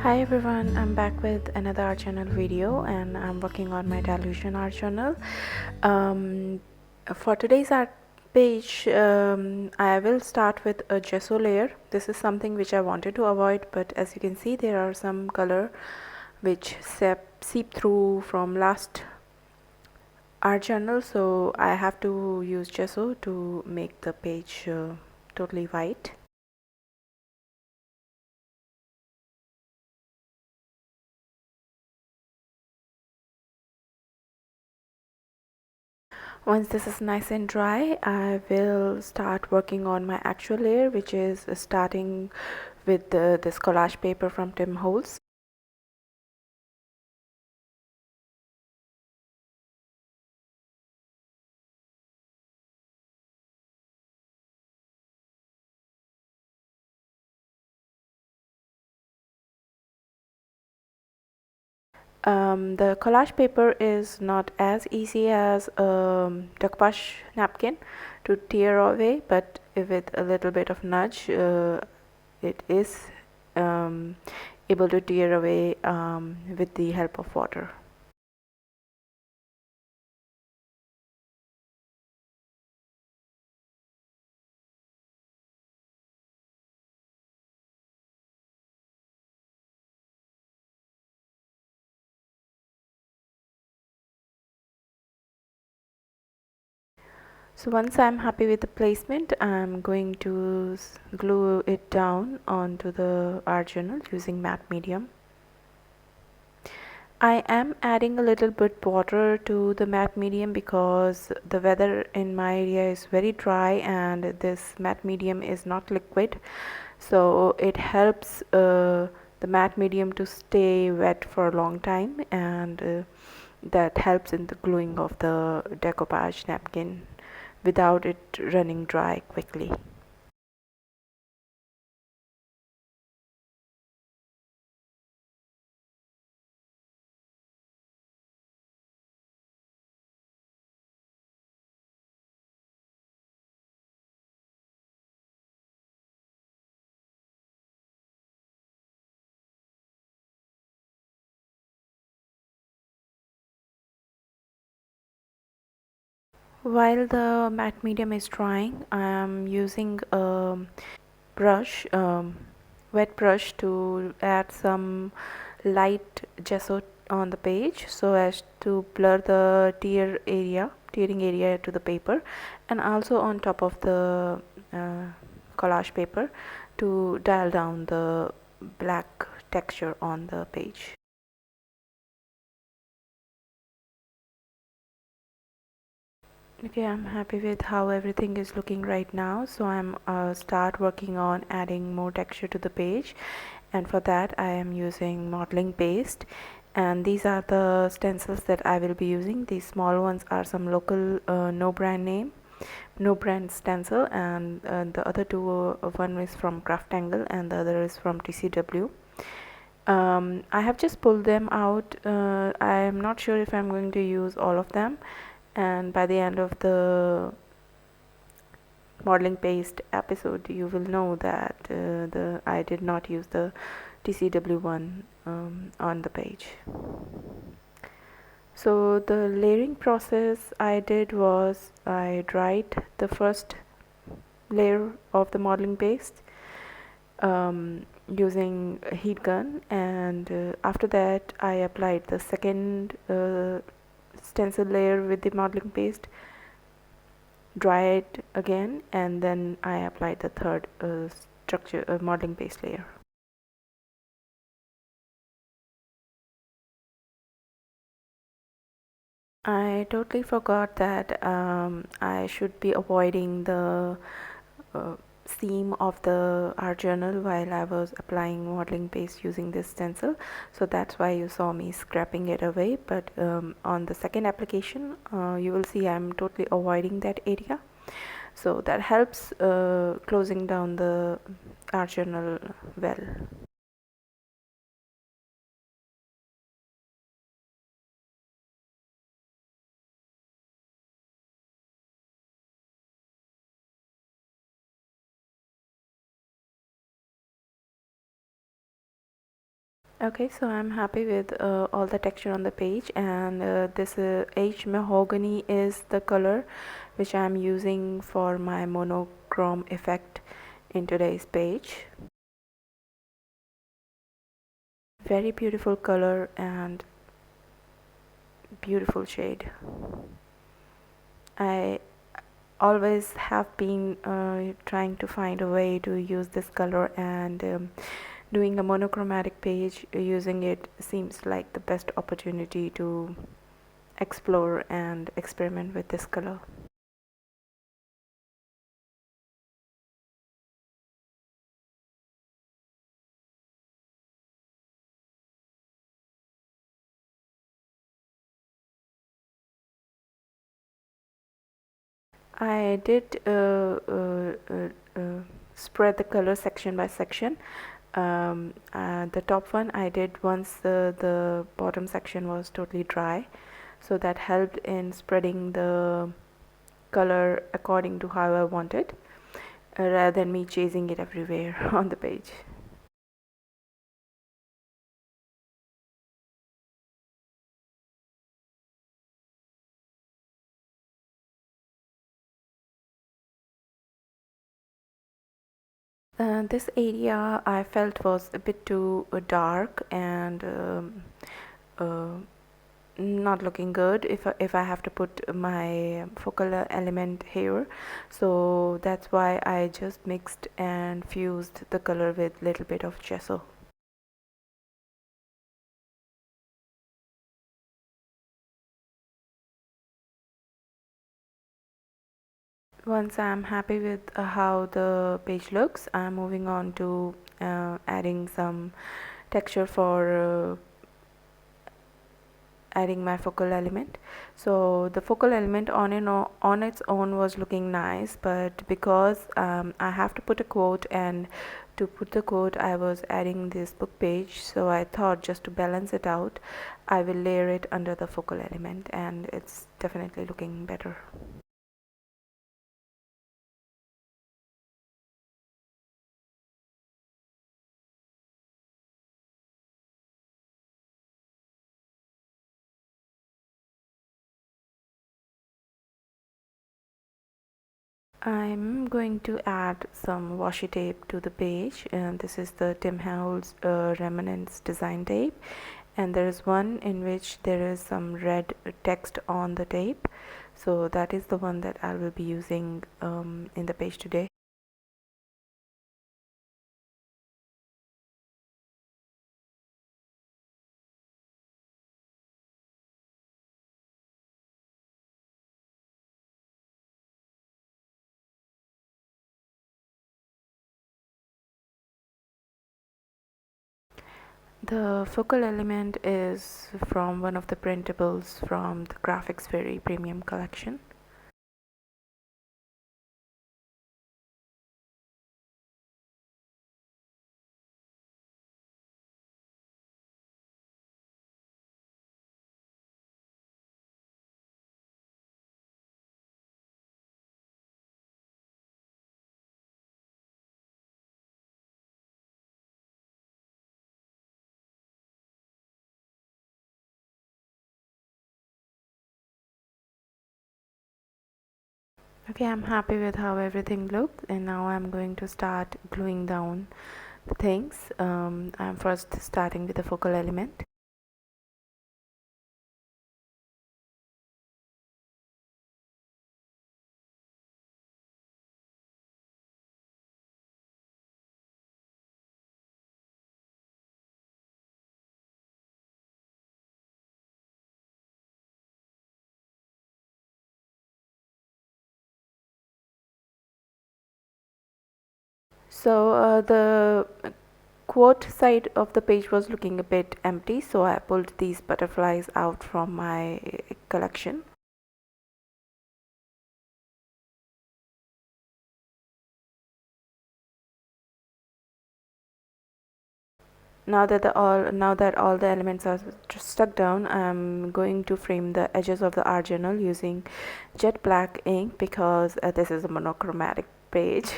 Hi everyone, I'm back with another art journal video and I'm working on my dilution art journal. Um, for today's art page, I will start with a gesso layer. This is something which I wanted to avoid, but as you can see there are some color which seep through from last art journal, so I have to use gesso to make the page totally white. Once this is nice and dry, I will start working on my actual layer, which is starting with this collage paper from Tim Holtz. The collage paper is not as easy as decoupage napkin to tear away, but with a little bit of nudge, it is able to tear away with the help of water. So once I'm happy with the placement, I'm going to glue it down onto the art journal using matte medium. I am adding a little bit water to the matte medium because the weather in my area is very dry and this matte medium is not liquid, so it helps the matte medium to stay wet for a long time, and that helps in the gluing of the decoupage napkin without it running dry quickly. While the matte medium is drying, I am using a brush, wet brush, to add some light gesso on the page so as to blur the tearing area to the paper, and also on top of the collage paper to dial down the black texture on the page. Okay, I'm happy with how everything is looking right now, so I'm start working on adding more texture to the page, and for that I am using modeling paste, and these are the stencils that I will be using. These small ones are some local no brand stencil, and the other two, one is from Craftangle and the other is from TCW. I have just pulled them out. I am not sure if I'm going to use all of them, and by the end of the modeling paste episode you will know that I did not use the TCW one on the page. So the layering process I did was I dried the first layer of the modeling paste using a heat gun, and after that I applied the second stencil layer with the modeling paste, dry it again, and then I applied the third modeling paste layer. I totally forgot that I should be avoiding the uh, seam of the art journal while I was applying modeling paste using this stencil, so that's why you saw me scraping it away. But on the second application you will see I'm totally avoiding that area, so that helps closing down the art journal well. Okay, so I'm happy with all the texture on the page, and this Aged Mahogany is the color which I'm using for my monochrome effect in today's page. Very beautiful color and beautiful shade. I always have been trying to find a way to use this color, and doing a monochromatic page using it seems like the best opportunity to explore and experiment with this color. I did spread the color section by section. The top one I did once the bottom section was totally dry, so that helped in spreading the color according to how I wanted, rather than me chasing it everywhere on the page. This area I felt was a bit too dark and uh, not looking good if I have to put my focal element here, so that's why I just mixed and fused the color with little bit of gesso. Once I'm happy with how the page looks, I'm moving on to adding some texture for adding my focal element. So the focal element on its own was looking nice, but because I have to put a quote, and to put the quote I was adding this book page, so I thought just to balance it out I will layer it under the focal element, and it's definitely looking better. I'm going to add some washi tape to the page, and this is the Tim Howell's Remnants design tape, and there is one in which there is some red text on the tape, so that is the one that I will be using in the page today. The focal element is from one of the printables from the Graphics Fairy Premium Collection. Okay, I'm happy with how everything looked, and now I'm going to start gluing down the things. I'm first starting with the focal element. So the quote side of the page was looking a bit empty, so I pulled these butterflies out from my collection. Now that all the elements are stuck down, I'm going to frame the edges of the art journal using jet black ink, because this is a monochromatic page.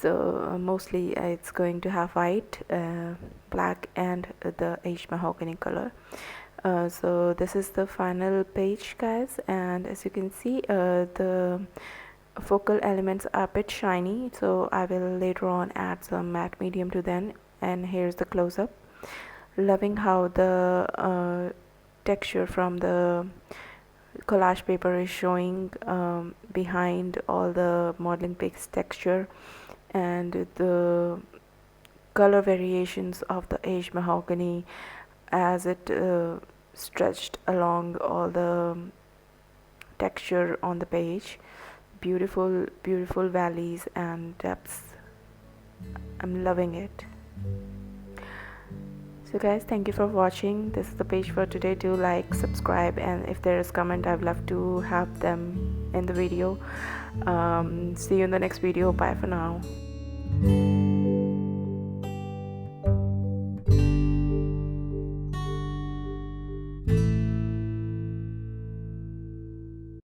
So mostly it's going to have white, black, and the aged mahogany color. So this is the final page, guys, and as you can see, the focal elements are a bit shiny, so I will later on add some matte medium to them. And here's the close-up. Loving how the texture from the collage paper is showing behind all the modeling paste texture, and the color variations of the aged mahogany as it stretched along all the texture on the page. Beautiful valleys and depths. I'm loving it. So guys, thank you for watching. This is the page for today. Do like, subscribe, and if there is comment, I'd love to have them in the video. See you in the next video. Bye for now.